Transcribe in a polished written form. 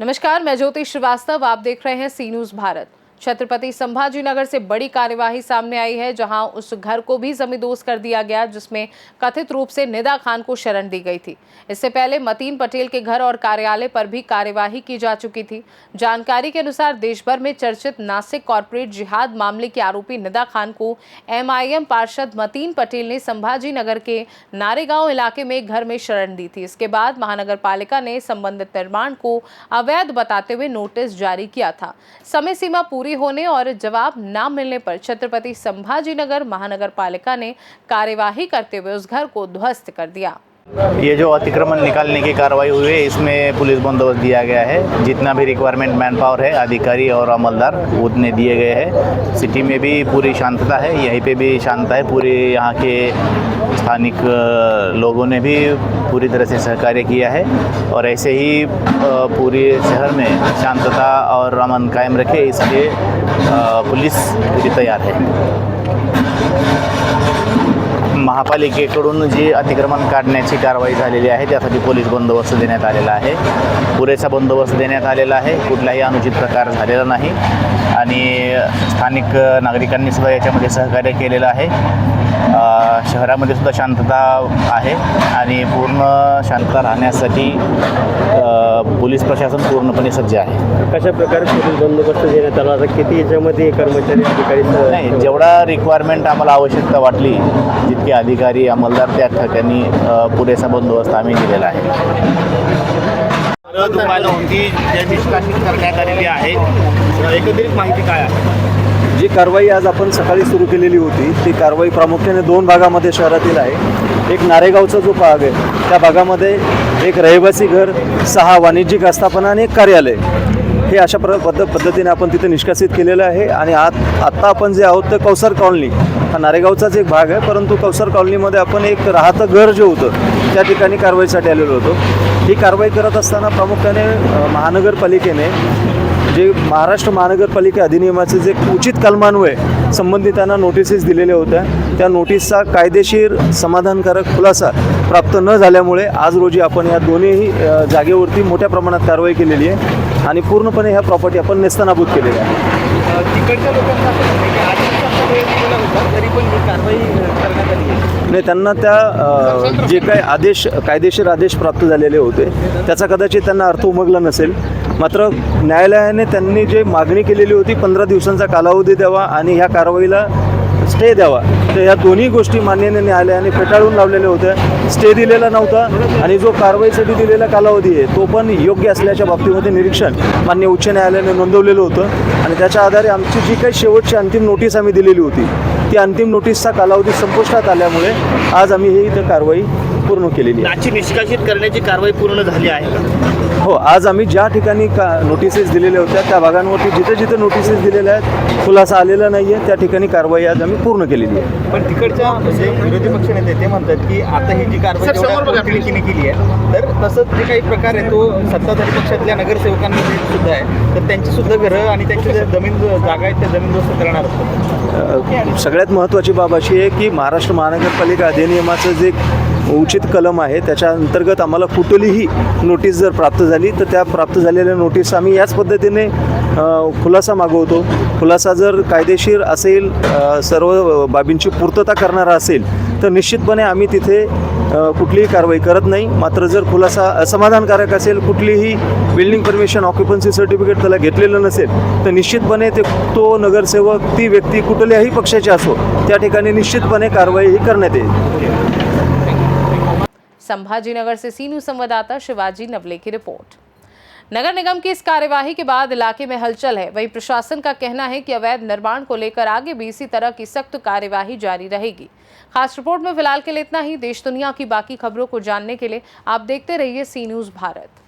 नमस्कार, मैं ज्योति श्रीवास्तव। आप देख रहे हैं सी न्यूज भारत। छत्रपति संभाजी नगर से बड़ी कार्यवाही सामने आई है, जहां उस घर को भी जमींदोज कर दिया गया जिसमें कथित रूप से निदा खान को शरण दी गई थी। इससे पहले मतीन पटेल के घर और कार्यालय पर भी कार्यवाही की जा चुकी थी। जानकारी के अनुसार देश भर में चर्चित नासिक कॉर्पोरेट जिहाद मामले की आरोपी निदा खान को MIM पार्षद मतीन पटेल ने संभाजी नगर के नारेगांव इलाके में एक घर में शरण दी थी। इसके बाद महानगर पालिका ने संबंधित निर्माण को अवैध बताते हुए नोटिस जारी किया था। समय सीमा पूरी होने और जवाब न मिलने पर छत्रपति संभाजी नगर महानगर पालिका ने कार्यवाही करते हुए उस घर को ध्वस्त कर दिया। ये जो अतिक्रमण निकालने की कार्रवाई हुई है, इसमें पुलिस बंदोबस्त दिया गया है। जितना भी रिक्वायरमेंट मैन पावर है, अधिकारी और अमलदार उतने दिए गए हैं। सिटी में भी पूरी शांतता है, यहीं पे भी शांतता है। पूरे यहाँ के स्थानिक लोगों ने भी पूरी तरह से सहकार्य किया है और ऐसे ही पूरे शहर में शांतता और अमन कायम रखे, इसलिए पुलिस पूरी तैयार है। महापालिकेकडून जी अतिक्रमण काढण्याची कारवाई झालेली आहे, त्यासाठी पोलीस बंदोबस्त देण्यात आलेला आहे। पुरेसा बंदोबस्त देण्यात आलेला आहे, कुठलाही अनुचित प्रकार झालेला नाही आणि स्थानिक नागरिकांनी सुद्धा याच्यामध्ये सहकार्य केलेलं आहे। शहरामध्ये सुद्धा शांतता आहे आणि पूर्ण शांतता राहण्यासाठी पोलीस प्रशासन पूर्णपणे सज्ज आहे। कशा प्रकारे पोलीस बंदोबस्त देण्यात आला, आता किती याच्यामध्ये कर्मचारी अधिकारी नाही, जेवढा रिक्वायरमेंट आम्हाला आवश्यकता वाटली, जितके अधिकारी अमलदार त्या ठिकाणी पुरेसा बंदोबस्त आम्ही दिलेला आहे। दुकानं होती जे निष्कासित करण्यात आलेली आहे, एकंदरीत माहिती काय आहे? जी कारवाई आज आपण सकाळी सुरू केलेली होती, ती कारवाई प्रामुख्याने 2 भागामध्ये शहरातील आहे। एक नारेगावचा जो भाग आहे, त्या भागामध्ये एक रहिवासी घर, 6 वाणिज्यिक आस्थापना आणि एक कार्यालय, हे अशा पद्धतीने आपण तिथे निष्कासित केलेलं आहे। आणि आत्ता आपण जे आहोत ते कौसर कॉलनी, हा नारेगावचाच एक भाग आहे, परंतु कौसर कॉलनीमध्ये आपण एक राहतं घर जे होतं त्या ठिकाणी कारवाईसाठी आलेलो होतो। ही कारवाई करत असताना प्रामुख्याने महानगरपालिकेने जे महाराष्ट्र महानगरपालिका अधिनियमाचे जे उचित कलमान्वये संबंधितांना नोटिसेस दिलेल्या होत्या, त्या नोटीसचा कायदेशीर समाधानकारक खुलासा प्राप्त न झाल्यामुळे आज रोजी आपण या दोन्ही जागेवरती मोठ्या प्रमाणात कारवाई केलेली आहे आणि पूर्णपणे ह्या प्रॉपर्टी आपण नेस्तनाबूत केलेल्या आहे। तिकडच्या लोकांना तरी पण ही कारवाई करण्यात आली आहे। नाही, त्यांना त्या जे काही आदेश कायदेशीर आदेश प्राप्त झालेले होते त्याचा कदाचित त्यांना अर्थ उमगला नसेल, मात्र न्यायालयाने त्यांनी जे मागणी केलेली होती 15 दिवसांचा कालावधी द्यावा आणि ह्या कारवाईला स्टे द्यावा, तर ह्या दोन्ही गोष्टी माननीय न्यायालयाने फेटाळून लावलेल्या होत्या। स्टे दिलेला नव्हता आणि जो कारवाईसाठी दिलेला कालावधी आहे तो पण योग्य असल्याच्या बाबतीमध्ये निरीक्षण माननीय उच्च न्यायालयाने नोंदवलेलं होतं आणि त्याच्या आधारे आमची जी काही शेवटची अंतिम नोटीस आम्ही दिलेली होती, ती अंतिम नोटीसचा कालावधी संपुष्टात आल्यामुळे आज आम्ही ही इथं कारवाई पूर्ण केलेली आहे। याची निष्कासित करण्याची कारवाई पूर्ण झाली आहे का? हो, आज आम्ही ज्या ठिकाणी नोटिसेस दिलेल्या होत्या त्या भागांवरती जिथे जिथे नोटिसेस दिलेल्या आहेत खुलासा आलेला नाही आहे, त्या ठिकाणी कारवाई आज आम्ही पूर्ण केलेली आहे। पण तिकडच्या म्हणजे विरोधी पक्षनेते ते म्हणतात की आता ही जी कारवाई केली आहे, तर तसंच जे काही प्रकार आहे तो सत्ताधारी पक्षातल्या नगरसेवकांमध्ये सुद्धा आहे, तर त्यांची सुद्धा घरं आणि त्यांची जमीन जागा आहेत त्या जमीनदोस्त करणार असतात। सगळ्यात महत्त्वाची बाब अशी आहे की महाराष्ट्र महानगरपालिका अधिनियमाचं जे उचित कलम आहे त्याच्या अंतर्गत आम्हाला कुठलीही नोटीस जर प्राप्त झाली तर त्या प्राप्त झालेल्या नोटीस आम्ही याच पद्धतीने खुलासा मागवतो। खुलासा जर कायदेशीर असेल, सर्व बाबींची पूर्तता करणारा असेल तर निश्चितपणे आम्ही तिथे कुठलीही कारवाई करत नाही। मात्र जर खुलासा असमाधानकारक असेल, कुठलीही बिल्डिंग परमिशन ऑक्युपन्सी सर्टिफिकेट त्याला घेतलेलं नसेल, तर निश्चितपणे तो नगरसेवक, ती व्यक्ती कुठल्याही पक्षाची असो, त्या ठिकाणी निश्चितपणे कारवाई ही करण्यात येईल। संभाजी नगर से सी न्यूज संवाददाता शिवाजी नवले की रिपोर्ट। नगर निगम की इस कार्यवाही के बाद इलाके में हलचल है। वहीं प्रशासन का कहना है कि अवैध निर्माण को लेकर आगे भी इसी तरह की सख्त कार्यवाही जारी रहेगी। खास रिपोर्ट में फिलहाल के लिए इतना ही। देश दुनिया की बाकी खबरों को जानने के लिए आप देखते रहिए सी न्यूज भारत।